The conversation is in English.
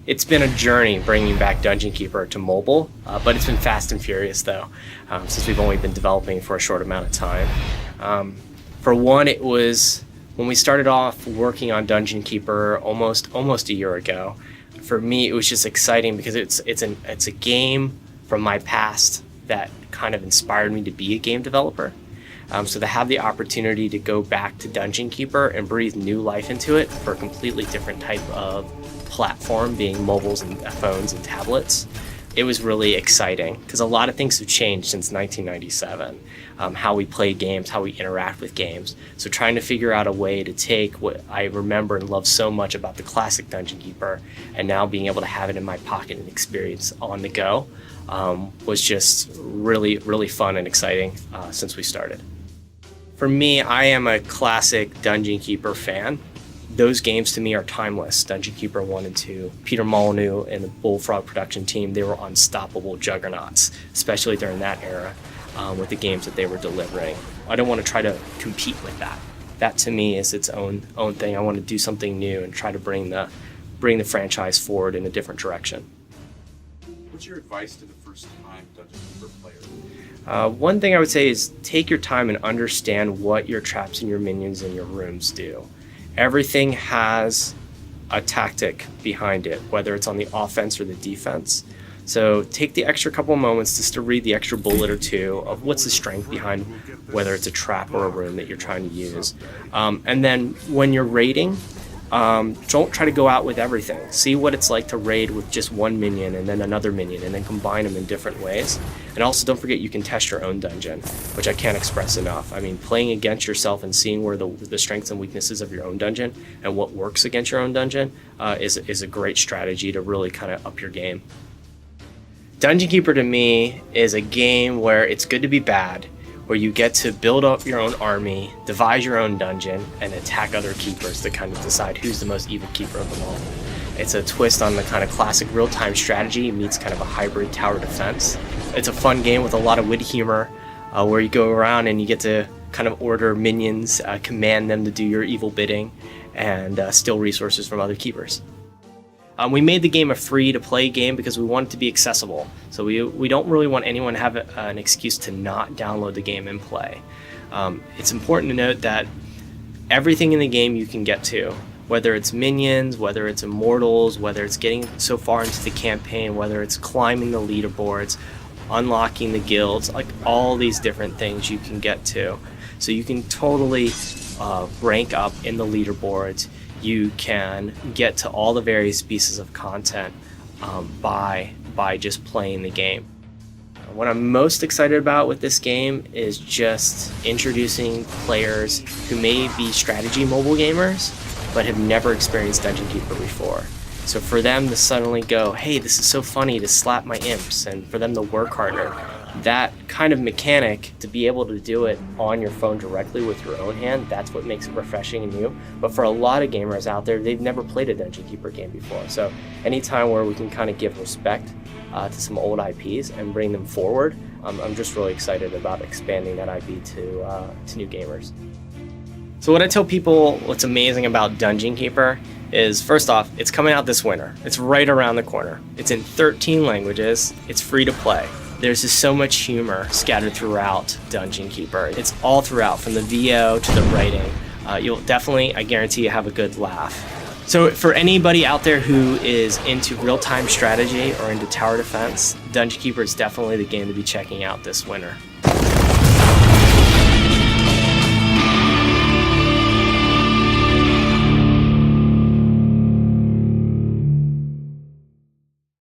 It's been a journey bringing back Dungeon Keeper to mobile, but it's been fast and furious though, since we've only been developing for a short amount of time. For one, it was when we started off working on Dungeon Keeper almost a year ago. For me, it was just exciting because it's a game from my past that kind of inspired me to be a game developer. So to have the opportunity to go back to Dungeon Keeper and breathe new life into it for a completely different type of platform, being mobiles and phones and tablets, it was really exciting because a lot of things have changed since 1997. How we play games, how we interact with games. So trying to figure out a way to take what I remember and love so much about the classic Dungeon Keeper and now being able to have it in my pocket and experience on the go was just really fun and exciting since we started. For me, I am a classic Dungeon Keeper fan. Those games to me are timeless. Dungeon Keeper 1 and 2. Peter Molyneux and the Bullfrog production team, they were unstoppable juggernauts, especially during that era with the games that they were delivering. I don't want to try to compete with that. That to me is its own thing. I want to do something new and try to bring the franchise forward in a different direction. What's your advice to the first-time Dungeon Keeper player? One thing I would say is take your time and understand what your traps and your minions and your rooms do. Everything has a tactic behind it, whether it's on the offense or the defense. So take the extra couple of moments just to read the extra bullet or two of what's the strength behind whether it's a trap or a room that you're trying to use. And then when you're raiding, don't try to go out with everything. See what it's like to raid with just one minion and then another minion and then combine them in different ways. And also don't forget you can test your own dungeon, which I can't express enough. I mean, playing against yourself and seeing where the strengths and weaknesses of your own dungeon and what works against your own dungeon is a great strategy to really kind of up your game. Dungeon Keeper to me is a game where it's good to be bad, where you get to build up your own army, devise your own dungeon, and attack other keepers to kind of decide who's the most evil keeper of them all. It's a twist on the kind of classic real-time strategy meets kind of a hybrid tower defense. It's a fun game with a lot of witty humor, where you go around and you get to kind of order minions, command them to do your evil bidding, and steal resources from other keepers. We made the game a free-to-play game because we want it to be accessible. So we don't really want anyone to have an excuse to not download the game and play. It's important to note that everything in the game you can get to, whether it's minions, whether it's immortals, whether it's getting so far into the campaign, whether it's climbing the leaderboards, unlocking the guilds, like all these different things you can get to. So you can totally rank up in the leaderboards. You can get to all the various pieces of content by just playing the game. What I'm most excited about with this game is just introducing players who may be strategy mobile gamers but have never experienced Dungeon Keeper before. So for them to suddenly go, hey, this is so funny to slap my imps, and for them to work harder, that kind of mechanic, to be able to do it on your phone directly with your own hand, that's what makes it refreshing and new. But for a lot of gamers out there, they've never played a Dungeon Keeper game before. So anytime where we can kind of give respect to some old IPs and bring them forward, I'm just really excited about expanding that IP to new gamers. So what I tell people what's amazing about Dungeon Keeper is, first off, it's coming out this winter. It's right around the corner. It's in 13 languages. It's free to play. There's just so much humor scattered throughout Dungeon Keeper. It's all throughout, from the VO to the writing. You'll definitely, I guarantee you, have a good laugh. So for anybody out there who is into real-time strategy or into tower defense, Dungeon Keeper is definitely the game to be checking out this winter.